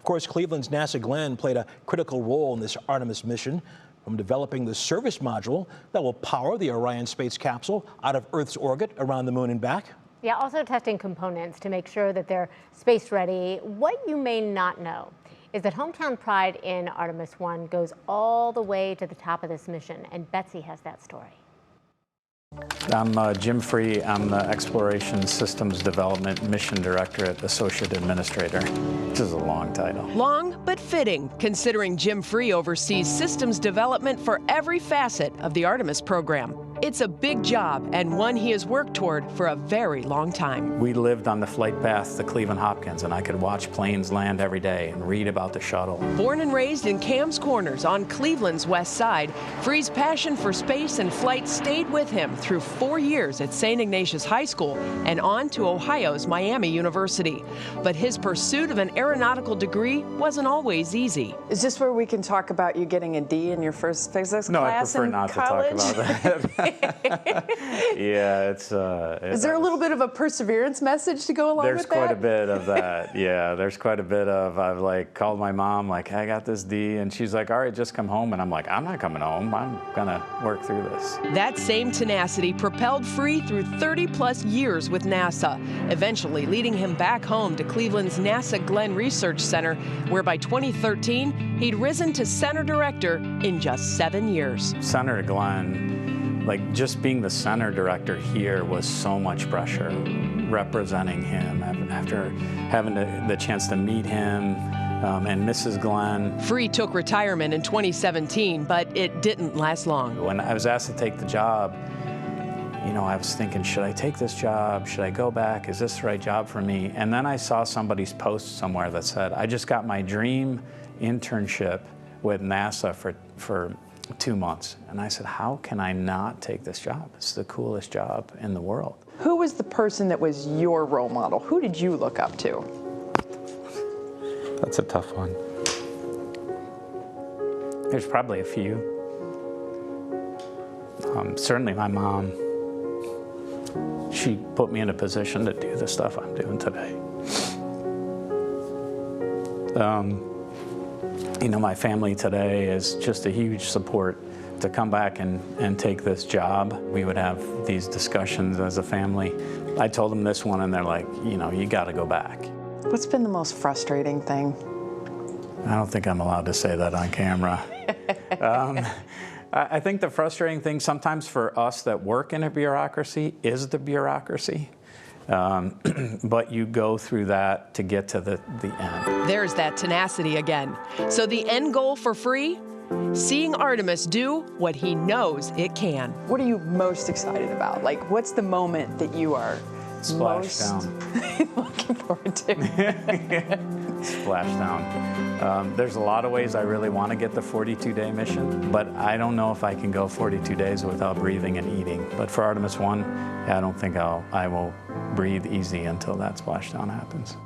Of course, Cleveland's NASA Glenn played a critical role in this Artemis mission, from developing the service module that will power the Orion space capsule out of Earth's orbit around the moon and back. Yeah, also testing components to make sure that they're space ready. What you may not know is that hometown pride in Artemis 1 goes all the way to the top of this mission, and Betsy has that story. I'm Jim Free. I'm the Exploration Systems Development Mission Directorate Associate Administrator, which is a long title. Long but fitting, considering Jim Free oversees systems development for every facet of the Artemis program. It's a big job and one he has worked toward for a very long time. We lived on the flight path to Cleveland Hopkins, and I could watch planes land every day and read about the shuttle. Born and raised in Kamm's Corners on Cleveland's west side, Free's passion for space and flight stayed with him through 4 years at Saint Ignatius High School and on to Ohio's Miami University. But his pursuit of an aeronautical degree wasn't always easy. Is this where we can talk about you getting a D in your first physics class in college? No, I prefer not to talk about that. Yeah, it's Is there a little bit of a perseverance message to go along with that? There's quite a bit of that. Yeah, there's quite a bit of, I've like called my mom, like, I got this D, and she's like, all right, just come home. And I'm like, I'm not coming home. I'm gonna work through this. That same tenacity propelled Free through 30+ years with NASA, eventually leading him back home to Cleveland's NASA Glenn Research Center, where by 2013, he'd risen to center director in just 7 years. Senator Glenn, like just being the center director here was so much pressure, representing him after having the chance to meet him and Mrs. Glenn. Free took retirement in 2017, but it didn't last long. When I was asked to take the job, you know, I was thinking, should I take this job? Should I go back? Is this the right job for me? And then I saw somebody's post somewhere that said, I just got my dream internship with NASA for 2 months. And I said, how can I not take this job? It's the coolest job in the world. Who was the person that was your role model? Who did you look up to? That's a tough one. There's probably a few. Certainly my mom. She put me in a position to do the stuff I'm doing today. You know, my family today is just a huge support to come back and take this job. We would have these discussions as a family. I told them this one, and they're like, you know, you got to go back. What's been the most frustrating thing? I don't think I'm allowed to say that on camera. I think the frustrating thing sometimes for us that work in a bureaucracy is the bureaucracy. But you go through that to get to the end. There's that tenacity again. So the end goal for Free? Seeing Artemis do what he knows it can. What are you most excited about? Like, what's the moment that you are Splashdown. looking forward to? Splashdown. There's a lot of ways I really want to get the 42-day mission, but I don't know if I can go 42 days without breathing and eating. But for Artemis 1, I don't think I will breathe easy until that splashdown happens.